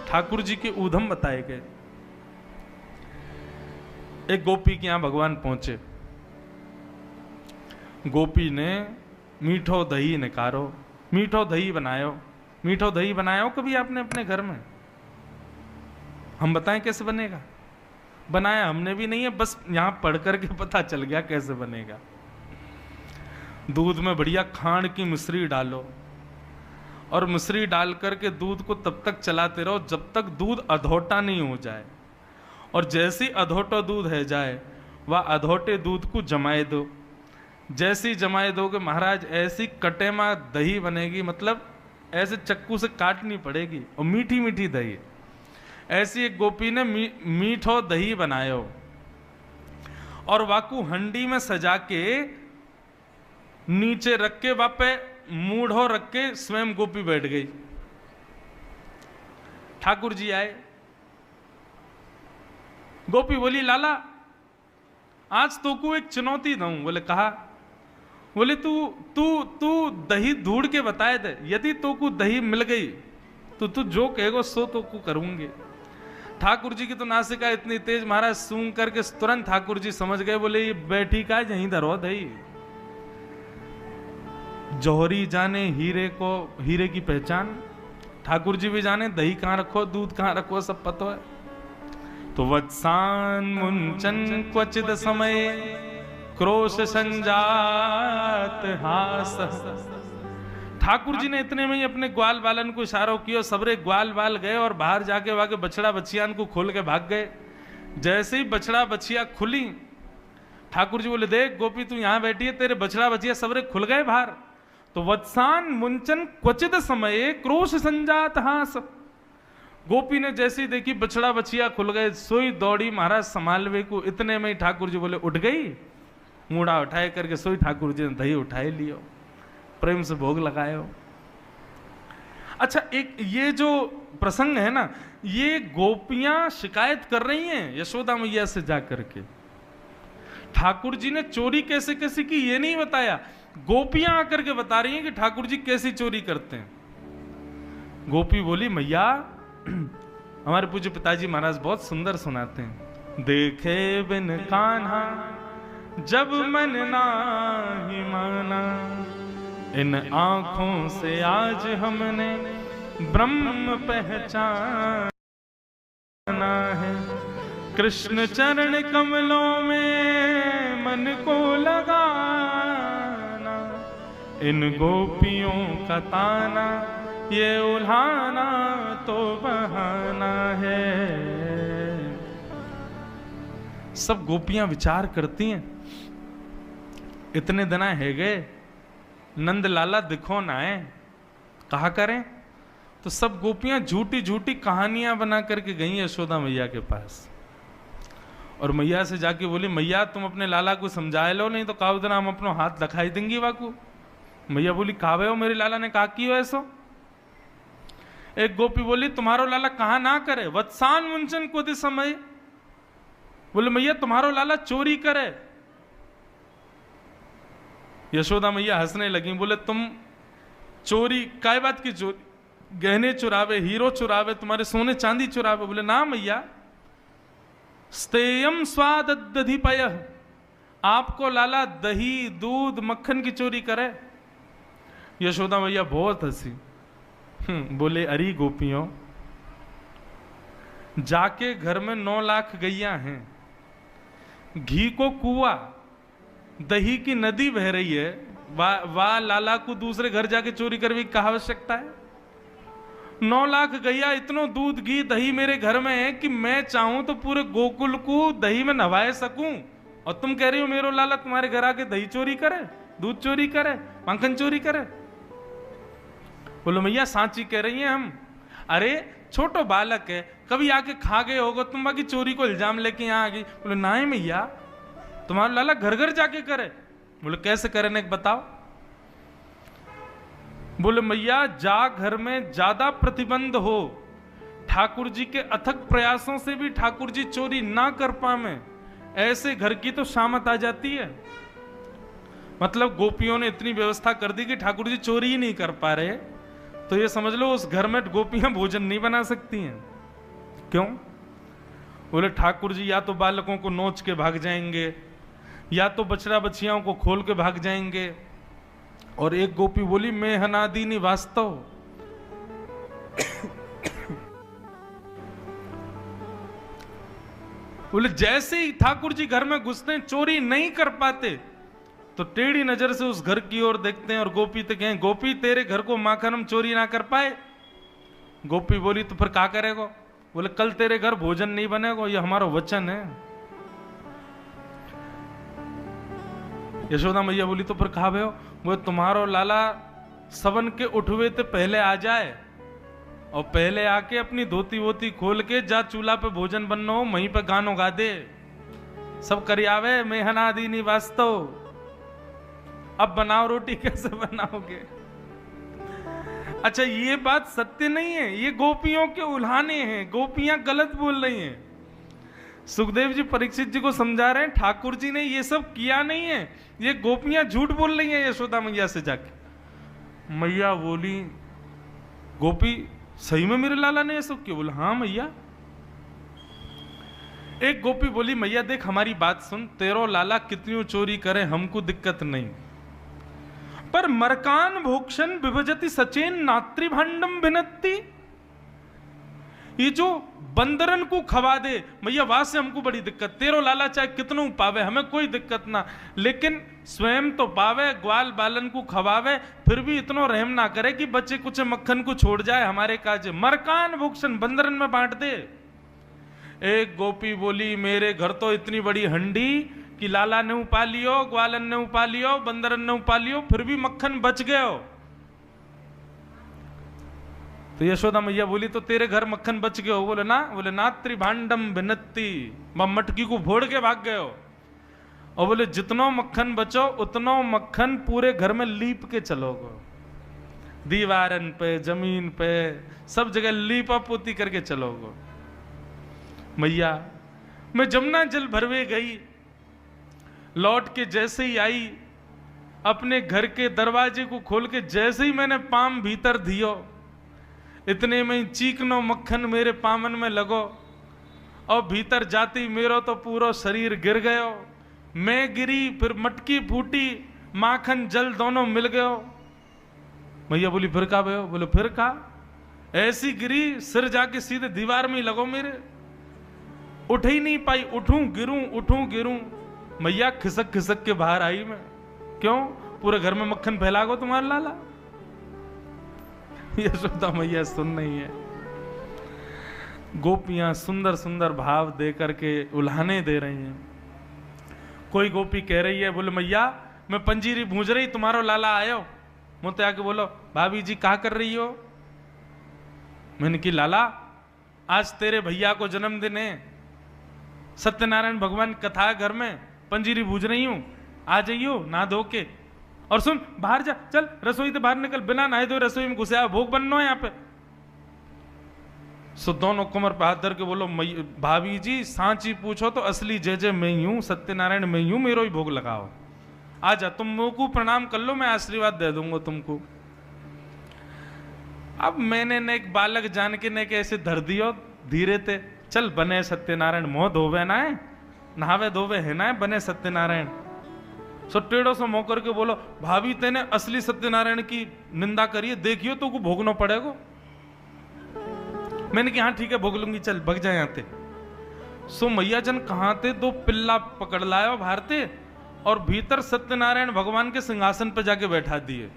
ठाकुर जी के ऊधम बताए गए। एक गोपी के यहां भगवान पहुंचे। गोपी ने मीठो दही निकारो, मीठो दही बनायो। मीठो दही बनायो कभी आपने अपने घर में? हम बताएं कैसे बनेगा? बनाया हमने भी नहीं है, बस यहां पढ़ करके पता चल गया कैसे बनेगा। दूध में बढ़िया खांड की मिश्री डालो और मिश्री डाल करके दूध को तब तक चलाते रहो जब तक दूध अधोटा नहीं हो जाए। और जैसी अधोटा दूध है जाए वह अधोटे दूध को जमाए दो। जैसी जमाए दोगे महाराज ऐसी कटेमा दही बनेगी, मतलब ऐसे चक्कू से काटनी पड़ेगी और मीठी मीठी दही। ऐसी एक गोपी ने मीठो दही बनायो और वाकू हंडी में सजा के नीचे रख के वापे मूढ़ो रख के स्वयं गोपी बैठ गई। ठाकुर जी आए। गोपी बोली लाला आज तो को एक चुनौती दूं। बोले कहा? बोले तू तू तू दही ढूंढ के बताए दे, यदि तो को दही मिल गई तो तू जो कहेगो सो तो को करूंगी। ठाकुर जी की तो नासिका इतनी तेज महाराज सूंघ करके तुरंत ठाकुर जी समझ गए। बोले ये बैठी का यहीं धरो दही। जौहरी जाने हीरे को, हीरे की पहचान। ठाकुर जी भी जाने दही कहां रखो, दूध कहां रखो, सब पता है। तो वत्सान मुंचन क्वचित समय क्रोश संजात हास। ठाकुर जी ने इतने में ही अपने ग्वाल बालन को इशारों किया, सबरे ग्वाल बाल गए और बाहर जाके वाके बछड़ा बछियान को खोल के भाग गए। जैसे ही बछड़ा बछिया खुली, ठाकुर जी बोले देख गोपी तू यहां बैठी है, तेरे बछड़ा बछिया सबरे खुल गए बाहर। तो वत्सान मुंचन क्वचित समय क्रोश संजात हास। गोपी ने जैसी देखी बछड़ा बछिया खुल गए, सोई दौड़ी महाराज संभालवे को। इतने में ही ठाकुर जी बोले उठ गई। मूड़ा उठाए करके सोई ठाकुर जी ने दही उठाए लियो, प्रेम से भोग लगायो। अच्छा एक ये जो प्रसंग है ना, ये गोपियां शिकायत कर रही हैं यशोदा मैया से जाकर के। ठाकुर जी ने चोरी कैसे कैसे की ये नहीं बताया, गोपियां आकर के बता रही हैं कि ठाकुर जी कैसी चोरी करते हैं। गोपी बोली मैया हमारे पूज्य पिताजी महाराज बहुत सुंदर सुनाते हैं। देखे बिन कान्हा जब मन नाही माना, इन आंखों से आज हमने ब्रह्म पहचाना है। कृष्ण चरण कमलों में मन को लगाना, इन गोपियों का ताना ये उल्हाना तो बहाना है। सब गोपियां विचार करती हैं, इतने दिन है गए नंद लाला दिखो ना है, कहा करें। तो सब गोपियां झूठी झूठी कहानियां बना करके गई यशोदा मैया के पास और मैया से जाके बोली मैया तुम अपने लाला को समझा लो, नहीं तो काउ दिन हम अपना हाथ दिखाई देंगी वाकू। मैया बोली कावे हो, मेरे लाला ने कहा की हो ऐसो। एक गोपी बोली तुम्हारो लाला कहा ना करे, वत्सान मुंचन को दे समय। बोले मैया तुम्हारो लाला चोरी करे। यशोदा मैया हंसने लगी, बोले तुम चोरी काय बात की चोरी, गहने चुरावे, हीरो चुरावे, तुम्हारे सोने चांदी चुरावे। बोले ना मैया, स्तेयम स्वाद दधिपय, आपको लाला दही दूध मक्खन की चोरी करे। यशोदा मैया बहुत हंसी। बोले अरे गोपियों, जाके घर में 9 लाख गैया हैं, घी को कुआ, दही की नदी बह रही है, वाह लाला को दूसरे घर जाके चोरी करने की क्या आवश्यकता है। 9 लाख गैया, इतनो दूध घी दही मेरे घर में है कि मैं चाहूं तो पूरे गोकुल को दही में नहवाए सकूं, और तुम कह रही हो मेरो लाला तुम्हारे घर आके दही चोरी करे, दूध चोरी करे, मक्खन चोरी करे। बोलो मैया सांची कह रही हैं हम। अरे छोटो बालक है, कभी आके खा गए होगो, तुम बाकी चोरी को इल्जाम लेके यहाँ आ गई। बोले ना मैया, तुम्हारा लाला घर घर जाके करे। बोले कैसे करे ने बताओ। बोले मैया जा घर में ज्यादा प्रतिबंध हो, ठाकुर जी के अथक प्रयासों से भी ठाकुर जी चोरी ना कर पावे, ऐसे घर की तो शामत आ जाती है। मतलब गोपियों ने इतनी व्यवस्था कर दी कि ठाकुर जी चोरी ही नहीं कर पा रहे, तो ये समझ लो उस घर में गोपियां भोजन नहीं बना सकती हैं। क्यों? बोले ठाकुर जी या तो बालकों को नोच के भाग जाएंगे, या तो बछड़ा बछियाओं को खोल के भाग जाएंगे। और एक गोपी बोली मैं हनादीनी वास्तव। बोले जैसे ही ठाकुर जी घर में घुसते हैं, चोरी नहीं कर पाते, तो टेढ़ी नजर से उस घर की ओर देखते हैं और गोपी तो कहें गोपी तेरे घर को माखन हम चोरी ना कर पाए। गोपी बोली तो फिर क्या करेगा? बोले कल तेरे घर भोजन नहीं बनेगा, ये हमारा वचन है। यशोदा मैया बोली तो फिर कहा भयो? वो तुम्हारो लाला सवन के उठवे ते पहले आ जाए और पहले आके अपनी धोती वोती खोल के जा चूल्हा पे भोजन बनना हो, वहीं पे गानो गा दे, सब करियावे मैं हनादीनी वास्तव। अब बनाओ रोटी, कैसे बनाओगे? अच्छा ये बात सत्य नहीं है, ये गोपियों के उल्हाने हैं, गोपियां गलत बोल रही हैं। सुखदेव जी परीक्षित जी को समझा रहे हैं ठाकुर जी ने ये सब किया नहीं है, ये गोपियां झूठ बोल रही हैं यशोदा मैया से जाके। मैया बोली गोपी सही में मेरे लाला ने ये सब किया? बोला हाँ मैया। एक गोपी बोली मैया देख हमारी बात सुन, तेरो लाला कितनी चोरी करे हमको दिक्कत नहीं, पर मरकान भोक्षण विभजति सचेन नात्रिभांडम भिनत्ति। ये जो बंदरन को खवा दे मैया, वहां से हमको बड़ी दिक्कत। तेरो लाला चाहे कितनों पावे हमें कोई दिक्कत ना, लेकिन स्वयं तो पावे, ग्वाल बालन को खवावे, फिर भी इतना रहम ना करे कि बच्चे कुछ मक्खन को छोड़ जाए हमारे काज। मरकान भोक्षण बंदरन में बांट दे। एक गोपी बोली मेरे घर तो इतनी बड़ी हंडी कि लाला ने उपा लियो, ग्वालन ने उपा लियो, बंदरन ने उपा लियो, फिर भी मक्खन बच गयो। तो यशोदा मैया बोली तो तेरे घर मक्खन बच गयो? बोले ना त्रिभांडम भिन्नति, मटकी को फोड़ के भाग गयो। और बोले जितनो मक्खन बचो उतनो मक्खन पूरे घर में लीप के चलोगे, दीवारन पे, जमीन पे, सब जगह लीपा पोती करके चलोगे। मैया मैं जमुना जल भरवे गई, लौट के जैसे ही आई, अपने घर के दरवाजे को खोल के जैसे ही मैंने पाम भीतर दियो, इतने में ही चीकनो मक्खन मेरे पामन में लगो, और भीतर जाती मेरा तो पूरा शरीर गिर गयो। मैं गिरी, फिर मटकी फूटी, माखन जल दोनों मिल गयो। मैया बोली फिर का भयो? बोले फिर का ऐसी गिरी, सिर जाके सीधे दीवार में ही लगो मेरे, उठ ही नहीं पाई, उठूं गिरूं। मैया खिसक खिसक के बाहर आई मैं। क्यों? पूरे घर में मक्खन फैला गो तुम्हारा लाला। यशोदा मैया सुन नहीं है। गोपियां सुंदर सुंदर भाव दे करके उल्हाने दे रही हैं। कोई गोपी कह रही है बोले मैया मैं पंजीरी भूंज रही, तुम्हारो लाला आयो, मुझे आके बोलो भाभी जी क्या कर रही हो? मैंने की लाला आज तेरे भैया को जन्मदिन है, सत्यनारायण भगवान कथा घर में, पंजीरी भूज रही हूं, आ जाइयो ना धो के। और सुन बाहर जा, चल रसोई से बाहर निकल, बिना नहाए धोए रसोई में घुसे, भोग बनना है यहाँ पे। सो दोनों कमर पे हाथ धर के बोलो भाभी जी सांची पूछो तो असली जय जय मैं ही हूं, सत्यनारायण मैं ही हूं, मेरो ही भोग लगाओ, आजा तुम मुंह को प्रणाम कर लो, मैं आशीर्वाद दे दूंगा तुमको। अब मैंने ने एक बालक जान के ने कैसे धर दियो धीरे थे, चल बने सत्यनारायण, मोह धोवे ना है, नहावे धोवे है ना है, बने सत्यनारायण। सो टेढ़ो से मोह करके बोलो भाभी तेने असली सत्यनारायण की निंदा करी है, देखियो तो को भोगना पड़ेगा। मैंने कहा हाँ ठीक है भोग लूंगी, चल भग जाए यहाँ थे। सो मैया जन कहाँ थे, दो पिल्ला पकड़ लाया बाहर थे और भीतर सत्यनारायण भगवान के सिंहासन पर जाके बैठा दिए,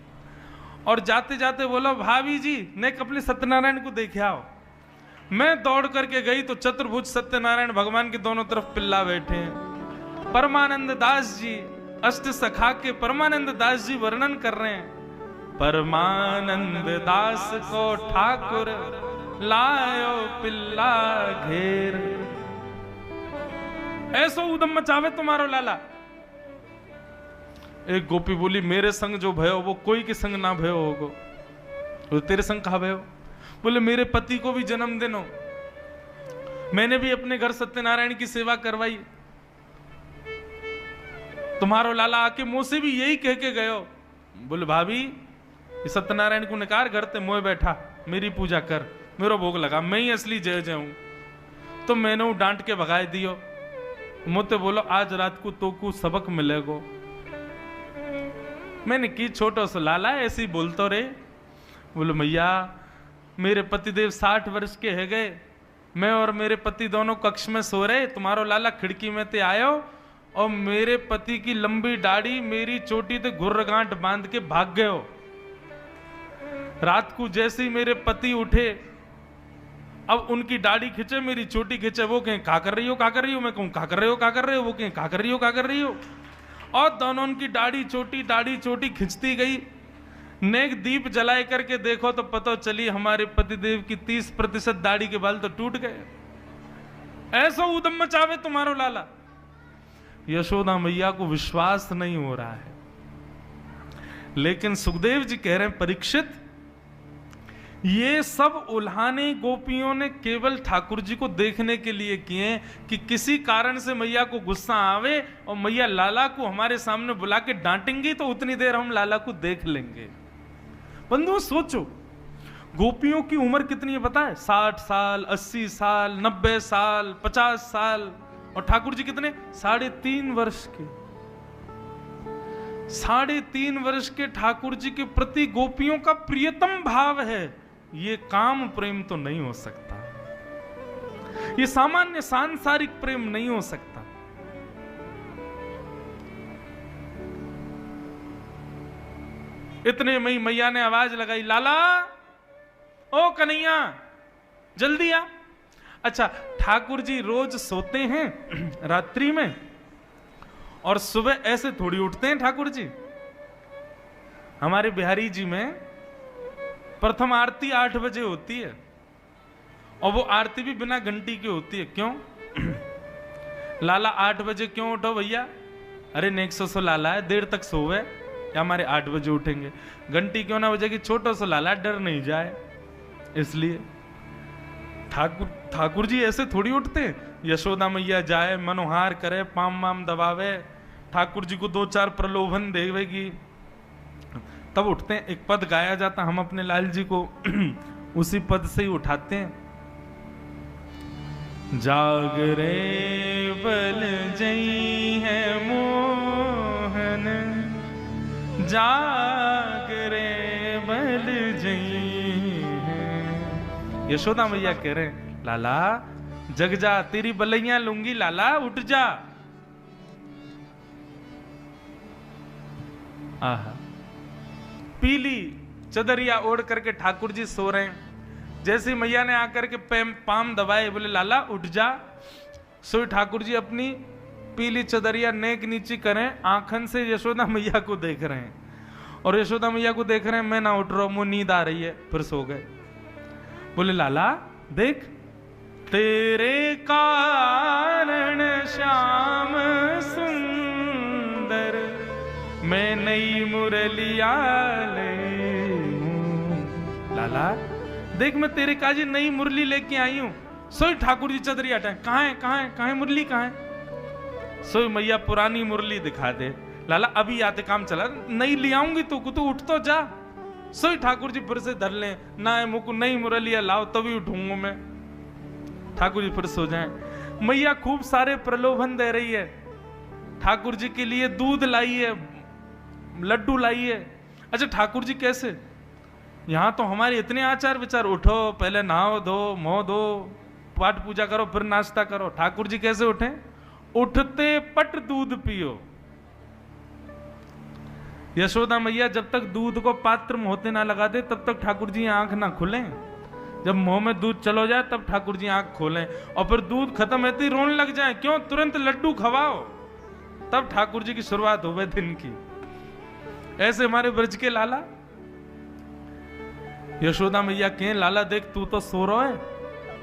और जाते जाते बोलो भाभी जी ने अपने सत्यनारायण को देखे आओ। मैं दौड़ करके गई तो चतुर्भुज सत्यनारायण भगवान के दोनों तरफ पिल्ला बैठे हैं। परमानंद दास जी, अष्ट सखा के परमानंद दास जी वर्णन कर रहे हैं, परमानंद दास को ठाकुर लायो पिल्ला घेर, ऐसो उदम मचावे तुम्हारो लाला। एक गोपी बोली मेरे संग जो भयो वो कोई के संग ना भयो होगो। बोले तेरे संग कहा भयो? बोले मेरे पति को भी जन्मदिन हो, मैंने भी अपने घर सत्यनारायण की सेवा करवाई, तुम्हारो लाला आके मुंह से भी यही कह के गयो। बोले भाभी सत्यनारायण को निकार घर ते मोए बैठा, मेरी पूजा कर, मेरो भोग लगा, मैं ही असली जय जय हूं। तो मैंने वो डांट के भगाए दियो। मुझे बोलो आज रात को तो को सबक मिलेगो। मैंने की छोटो सो लाला ऐसे ही बोलतो रे। बोलो मैया मेरे पतिदेव 60 वर्ष के है गए, मैं और मेरे पति दोनों कक्ष में सो रहे, तुम्हारो लाला खिड़की में ते आयो और मेरे पति की लंबी दाढ़ी मेरी चोटी ते घुर्रगांठ बांध के भाग गयो। रात को जैसे ही मेरे पति उठे, अब उनकी दाढ़ी खींचे मेरी चोटी खींचे, वो कहें क्या कर रही हो क्या कर रही हो, मैं कहूं क्या कर रहे हो क्या कर रहे हो, वो कहें क्या कर रही हो क्या कर रही हो, और दोनों उनकी दाढ़ी चोटी खिंचती गई। नेक दीप जलाए करके देखो तो पता चली हमारे पतिदेव की 30% दाढ़ी के बाल तो टूट गए। ऐसा उदम मचावे तुम्हारो लाला। यशोदा मैया को विश्वास नहीं हो रहा है, लेकिन सुखदेव जी कह रहे हैं परीक्षित ये सब उल्हाने गोपियों ने केवल ठाकुर जी को देखने के लिए किए कि किसी कारण से मैया को गुस्सा आवे और मैया लाला को हमारे सामने बुला के डांटेंगी तो उतनी देर हम लाला को देख लेंगे। बंधुओं सोचो गोपियों की उम्र कितनी है पता है? 60 साल, 80 साल, 90 साल, 50 साल, और ठाकुर जी कितने? 3.5 वर्ष के। 3.5 वर्ष के ठाकुर जी के प्रति गोपियों का प्रियतम भाव है। ये काम प्रेम तो नहीं हो सकता, ये सामान्य सांसारिक प्रेम नहीं हो सकता। इतने में मैया ने आवाज लगाई, लाला ओ कन्हैया जल्दी आ। अच्छा ठाकुर जी रोज सोते हैं रात्रि में और सुबह ऐसे थोड़ी उठते हैं ठाकुर जी। हमारे बिहारी जी में प्रथम आरती 8 बजे होती है और वो आरती भी बिना घंटी की होती है। क्यों? लाला 8 बजे क्यों उठो भैया? अरे नेक सो लाला है, देर तक सोवे या हमारे 8 बजे उठेंगे, घंटी क्यों ना बजेगी, छोटो सो लाला डर नहीं जाए, इसलिए। ठाकुर जी ऐसे थोड़ी उठते। यशोदा मैया जाए मनोहार करे, पाम वाम दबावे, ठाकुर जी को 2-4 प्रलोभन देवेगी तब उठते हैं। एक पद गाया जाता, हम अपने लाल जी को उसी पद से ही उठाते हैं। जागरे बल जई है मोहन, जागरे बल जई है। यशोदा मैया कह रहे हैं लाला जग जा, तेरी बलैया लूंगी लाला, उठ जा। आहा पीली चदरिया ओढ़ करके ठाकुर जी सो रहे हैं। जैसे मैया ने आकर के पाम दबाए, बोले लाला उठ जा। सो ठाकुर जी अपनी पीली चदरिया नेक नीची करें, आंखन से यशोदा मैया को देख रहे हैं और यशोदा मैया को देख रहे हैं, मैं ना उठ रहा हूं, मुझे नींद आ रही है, फिर सो गए। बोले लाला देख तेरे कारण श्याम सुंदर मैं नई मुरलिया ले हूं। लाला देख मैं तेरे काजी नई मुरली लेके आई हूं। सोई ठाकुर जी चदरी हटाए, कहां है मुरली कहां है? सोई मैया पुरानी मुरली दिखा दे। लाला अभी आते काम चला, नई ले आऊंगी तो उठ तो जा। सोई ठाकुर जी फिर से धर ले, ना है मुकु नई मुरलिया लाओ तभी उठूंगा मैं। ठाकुर जी फिर सो जाएं। मैया खूब सारे प्रलोभन दे रही है, ठाकुर जी के लिए दूध लाई है, लड्डू लाई है। अच्छा ठाकुर जी कैसे? यहां तो हमारे इतने आचार विचार, उठो पहले नहाओ धो मुंह धो पाठ पूजा करो फिर नाश्ता करो। ठाकुर जी कैसे उठे? उठते पट दूध पियो। यशोदा मैया जब तक दूध को पात्र मुंह होते ना लगा दे तब तक ठाकुर जी आंख ना खुलें। जब मुंह में दूध चलो जाए तब ठाकुर जी आंख खोलें, और फिर दूध खत्म होते ही रोने लग जाए। क्यों? तुरंत लड्डू खवाओ, तब ठाकुर जी की शुरुआत हो दिन की। ऐसे हमारे ब्रज के लाला। यशोदा मैया कहें लाला देख तू तो सो रहा है,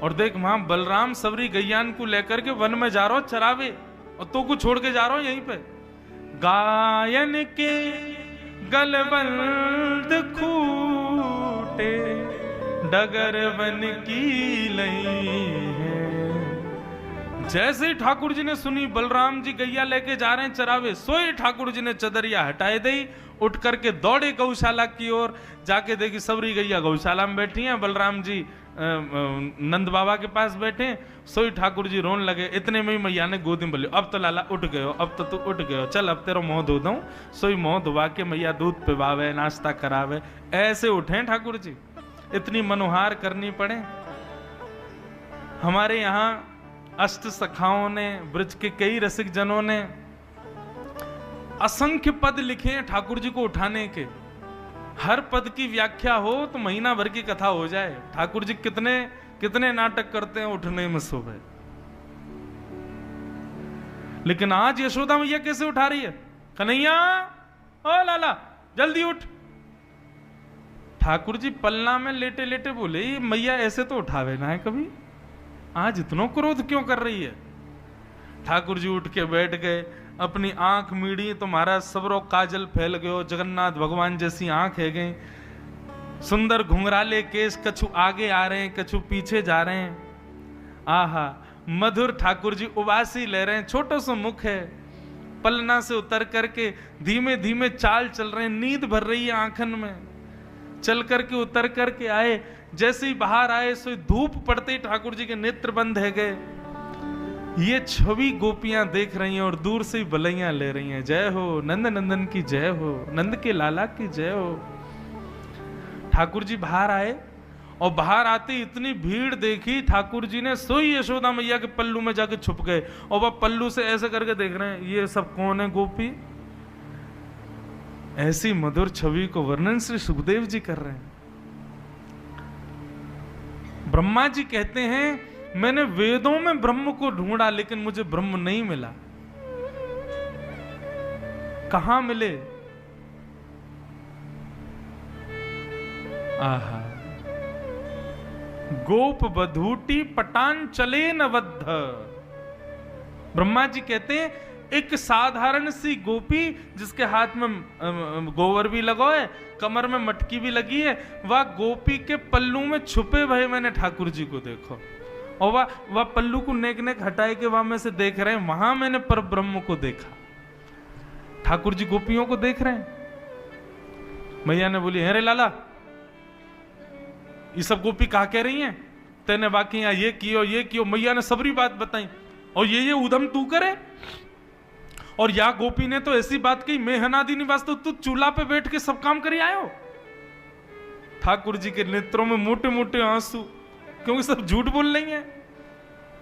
और देख वहां बलराम सबरी गैयान को लेकर के वन में जा रहा हो चरावे, और तो को छोड़ के जा रहा हो यहीं पे। गायन के गलबंद खूटे डगर वन की लई है। जैसे ही ठाकुर जी ने सुनी बलराम जी गैया लेके जा रहे हैं चरावे, सोए ठाकुर जी ने चदरिया हटाए दी, उठ करके दौड़े गौशाला की ओर। जाके देखी सबरी गैया गौशाला में बैठी हैं, बलराम जी नंद बाबा के पास बैठे, सोई ठाकुर जी रोन लगे। इतने में ही मैया ने गोदी में बोली, अब तो लाला उठ गए हो, अब तो तू उठ गए हो, चल अब तेरा मुंह धो दूं। सोई मुंह धुआ के मैया दूध पिवावे, नाश्ता करावे। ऐसे उठे ठाकुर जी, इतनी मनोहार करनी पड़े। हमारे यहाँ अष्ट सखाओं ने, ब्रज के कई रसिक जनों ने असंख्य पद लिखे हैं ठाकुर जी को उठाने के। हर पद की व्याख्या हो तो महीना भर की कथा हो जाए। ठाकुर जी कितने कितने नाटक करते हैं उठने में सुबह। लेकिन आज यशोदा मैया कैसे उठा रही है? कन्हैया, ओ लाला जल्दी उठ। ठाकुर जी पलना में लेटे लेटे बोले, मैया ऐसे तो उठावे ना है कभी, आज इतना क्रोध क्यों कर रही है? ठाकुर जी उठ के बैठ गए, अपनी आंख मीड़ी तो महाराज सबरो काजल फैल गयो, जगन्नाथ भगवान जैसी आंख है गई। सुंदर घुंघराले केस, कछु आगे आ रहे हैं, कछु पीछे जा रहे हैं। आहा, मधुर ठाकुर जी उबासी ले रहे हैं, छोटो सा मुख है। पलना से उतर करके धीमे धीमे चाल चल रहे हैं, नींद भर रही है आंखन में। चल करके उतर करके आए, जैसे ही बाहर आए सो धूप पड़ते ही ठाकुर जी के नेत्र बंद है गए। ये छवि गोपियां देख रही हैं और दूर से ही बलैया ले रही हैं, जय हो नंद नंदन की जय हो, नंद के लाला की जय हो। ठाकुर जी बाहर आए और बाहर आते इतनी भीड़ देखी, ठाकुर जी ने सोई यशोदा मैया के पल्लू में जाके छुप गए और वह पल्लू से ऐसे करके देख रहे हैं, ये सब कौन है गोपी? ऐसी मधुर छवि को वर्णन श्री सुखदेव जी कर रहे हैं। ब्रह्मा जी कहते हैं, मैंने वेदों में ब्रह्म को ढूंढा लेकिन मुझे ब्रह्म नहीं मिला। कहां मिले? आहा, गोप बधूटी पटान चले न बद्ध। ब्रह्मा जी कहते हैं, एक साधारण सी गोपी जिसके हाथ में गोबर भी लगा है, कमर में मटकी भी लगी है, वह गोपी के पल्लू में छुपे भय मैंने ठाकुर जी को देखो। और वह पल्लू को नेक नेक हटाए के वहां में से देख रहे हैं, वहां मैंने पर ब्रह्म को देखा। ठाकुर जी गोपियों को देख रहे हैं। मैया ने बोली, अरे लाला ये सब गोपी कहा कह रही हैं? तेने बाकी यहाँ ये कियो ये कियो। मैया ने सबरी बात बताई, और ये उधम तू करे। और या गोपी ने तो ऐसी बात कही, मैं हनादि निवास, तो तू चूल्हा पे बैठ के सब काम करी आयो। ठाकुर जी के नेत्रों में मोटे मोटे आंसू, क्योंकि सब झूठ बोल रही हैं।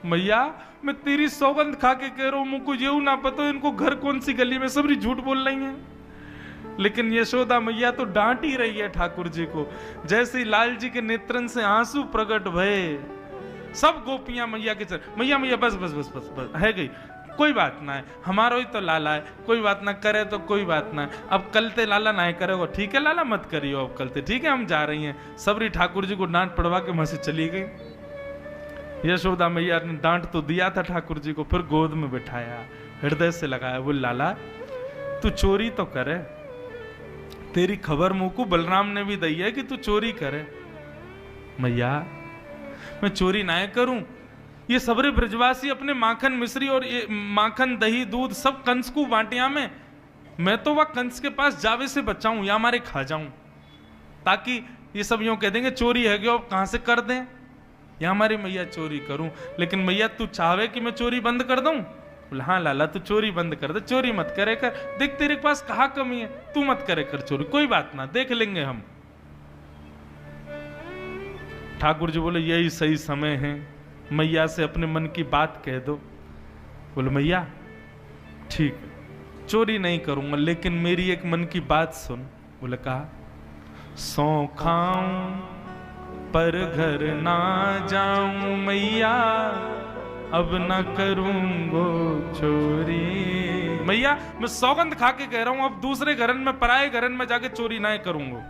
मैया मैं तेरी सौगंध खा के कह रहा हूं, मुझको ये ना पता इनको घर कौन सी गली में, सबरी झूठ बोल रही हैं। लेकिन यशोदा मैया तो डांट ही रही है ठाकुर जी को। जैसे ही लाल जी के नेत्रन से आंसू प्रकट भये, सब गोपियां मैया के चल, मैया मैया बस बस बस बस बस है गई, कोई बात ना है, हमारो ही तो लाला है, कोई बात ना करे तो कोई बात ना है। अब कल ते लाला ना करेगा, ठीक है लाला मत करियो अब कल ते, ठीक है हम जा रही हैं। सबरी ठाकुर जी को डांट पड़वा के वहां से चली गई। यशोदा मैया ने डांट तो दिया था ठाकुर जी को, फिर गोद में बिठाया, हृदय से लगाया, बोल लाला तू चोरी तो करे, तेरी खबर मुंह को बलराम ने भी दी है कि तू चोरी करे। मैया मैं चोरी ना करूं, ये सबरे ब्रजवासी अपने माखन मिश्री और ये माखन दही दूध सब कंस को बांटिया में, मैं तो वह कंस के पास जावे से बचाऊं या हमारे खा जाऊं, ताकि ये सब यूं कह देंगे चोरी है कि अब कहां से कर दें, या हमारी मैया चोरी करूं। लेकिन मैया तू चाहे कि मैं चोरी बंद कर दूं? बोले हाँ लाला तू चोरी बंद कर दे, चोरी मत करे कर, देख तेरे पास कहाँ कमी है, तू मत करे कर चोरी, कोई बात ना, देख लेंगे हम। ठाकुर जी बोले यही सही समय है, मैया से अपने मन की बात कह दो। बोले मैया ठीक है चोरी नहीं करूंगा, लेकिन मेरी एक मन की बात सुन। बोले कहा, सौ खाऊं पर घर ना जाऊं मैया, अब ना करूंगो चोरी। मैया मैं सौगंध खा के कह रहा हूं, अब दूसरे घरन में पराए घरन में जाके चोरी ना करूंगो।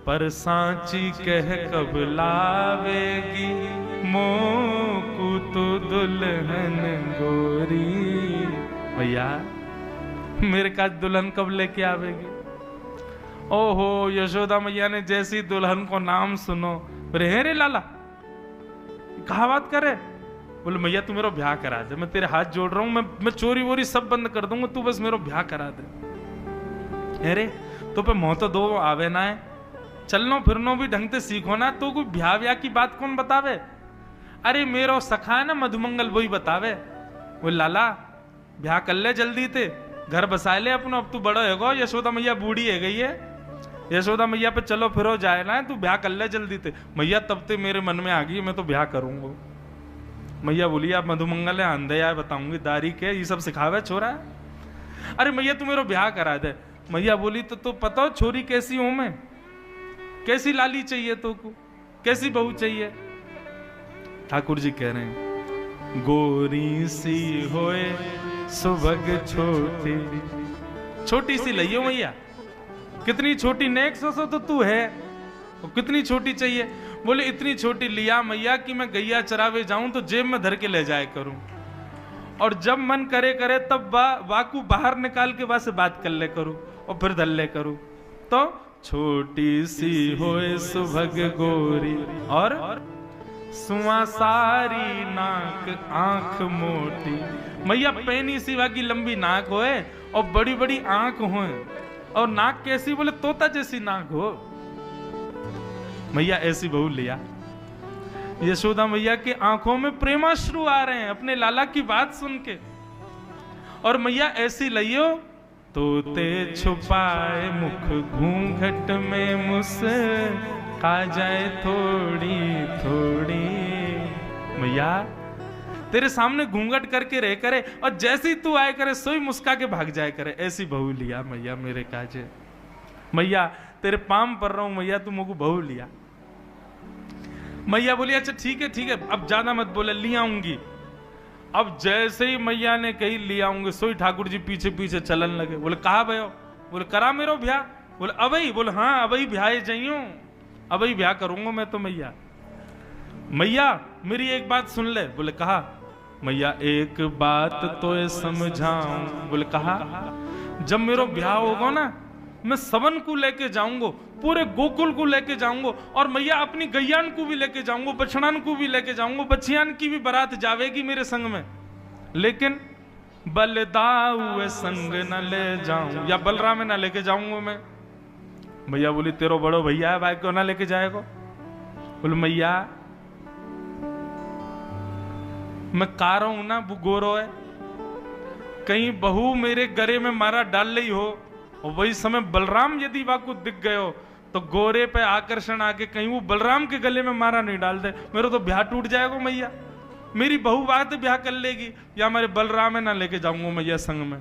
पर सांची कह कब लावेगी, मोकू तो दुल्हन गोरी। भैया मेरे का दुल्हन कब लेके आवेगी? ओहो यशोदा मैया ने जैसी दुल्हन को नाम सुनो, रे रे लाला कहा बात करे। बोले मैया तू मेरा ब्याह करा दे, मैं तेरे हाथ जोड़ रहा हूं, मैं चोरी वोरी सब बंद कर दूंगा, तू बस मेरा ब्याह करा दे। अरे तो पे मोह तो दो आवे ना है, चलनो फिरनो भी ढंग से सीखो ना, तो कोई ब्याह व्याह की बात कौन बतावे? अरे मेरो सखा है ना मधुमंगल, वही बतावे। वो लाला ब्याह कर ले जल्दी ते, घर बसा ले अपनो, अब तू बड़ो है, यशोदा मैया बूढ़ी है गई है, यशोदा मैया पे चलो फिरो जाए ना, तू ब्याह कर ले जल्दी ते। मैया तब ते मेरे मन में आ गई, मैं तो ब्याह करूंगा। मैया बोली आप मधुमंगल है, अंधे यार बताऊंगी दारी के ये सब सिखावे छोरा। अरे मैया तू मेरा ब्याह करा दे। मैया बोली तो पता हो छोरी कैसी हूं मैं, कैसी लाली चाहिए तो को, कैसी बहू चाहिए? ठाकुर जी कह रहे हैं गोरी सी होए सुभग छोटी, छोटी सी लइयो मैया, कितनी छोटी, नेक सो तो तू है, कितनी छोटी चाहिए? बोले इतनी छोटी लिया मैया कि मैं गैया चरावे जाऊं तो जेब में धर के ले जाए करूं, और जब मन करे करे तब वाकू बाहर निकाल के से बात कर ले करूं और फिर धर ले करूं। तो छोटी सी होए सुभग गोरी और सुआ सारी नाक आंख मोटी। मैया पैनी सी वाकी लंबी नाक होए और बड़ी बड़ी आंख होए, और नाक कैसी? बोले तोता जैसी नाक हो। मैया ऐसी बहू लिया। यशोदा मैया की आंखों में प्रेमाश्रु आ रहे हैं अपने लाला की बात सुन के, और मैया ऐसी लियो तोते छुपाए मुख घूंघट में मुस्का जाए थोड़ी थोड़ी। मैया तेरे सामने घूंघट करके रह करे और जैसे ही तू आए करे सोई मुस्का के भाग जाए करे, ऐसी बहू लिया मैया मेरे काजे। मैया तेरे पाम पर रहा हूं मैया, तू मुझको बहू लिया। मैया बोली अच्छा ठीक है अब ज्यादा मत बोले, ले आऊंगी। अब जैसे ही मैया ने कही ले आऊंगी, सोई ठाकुर जी पीछे पीछे चलन लगे। बोले कहा भयो? बोले करा मेरो ब्याह। बोले अबई? बोले हाँ अबई ब्याह जाइयो, अबई ब्याह करूंगा मैं तो मैया। मैया मेरी एक बात सुन ले। बोले कहा? मैया एक बात तो समझाऊं। बोले कहा? जब मेरो ब्याह होगा ना मैं सबन को लेके जाऊंगा, पूरे गोकुल को लेके जाऊंगा, और मैया अपनी गैयान को भी लेके जाऊंगा, बछड़ान को भी लेके जाऊंगा, बच्चियान की भी बारात जावेगी मेरे संग में, लेकिन बलदाऊ संग न ले जाऊं, या बलराम में ना लेके जाऊंगा मैं। मैया बोली तेरो बड़ो भैया है भाई, क्यों ना लेके जाएगा? बोले मैया मैं कारो हूं ना, वो गोरो है, कहीं बहू मेरे गले में मारा डाल ली हो, और वही समय बलराम यदि वाकु दिख गयो तो गोरे पे आकर्षण आके कहीं वो बलराम के गले में मारा नहीं डाल दे, मेरा तो ब्याह टूट जाएगा मैया। मेरी बहू बात ब्याह कर लेगी, या मेरे बलराम ना लेके जाऊंगा मैया संग में,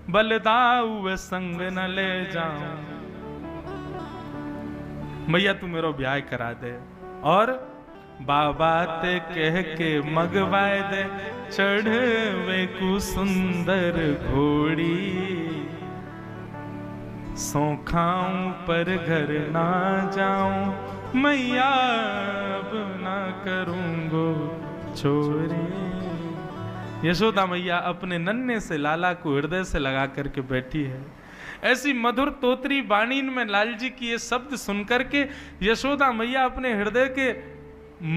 बलदाऊ संग न ले जाऊं। मैया तू मेरा ब्याह करा दे, और बाबा ते कह के मगवाए दे चढ़वे को सुंदर घोड़ी। सो खाऊं पर घर ना जाऊं मैया, अब ना करूंगो चोरी। यशोदा मैया अपने नन्हे से लाला को हृदय से लगा करके बैठी है। ऐसी मधुर तोतरी बाणी में लाल जी की ये शब्द सुनकर के यशोदा मैया अपने हृदय के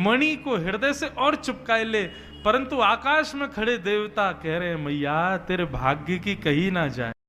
मणि को हृदय से और चिपकाए ले, परंतु आकाश में खड़े देवता कह रहे हैं मैया तेरे भाग्य की कही ना जाए।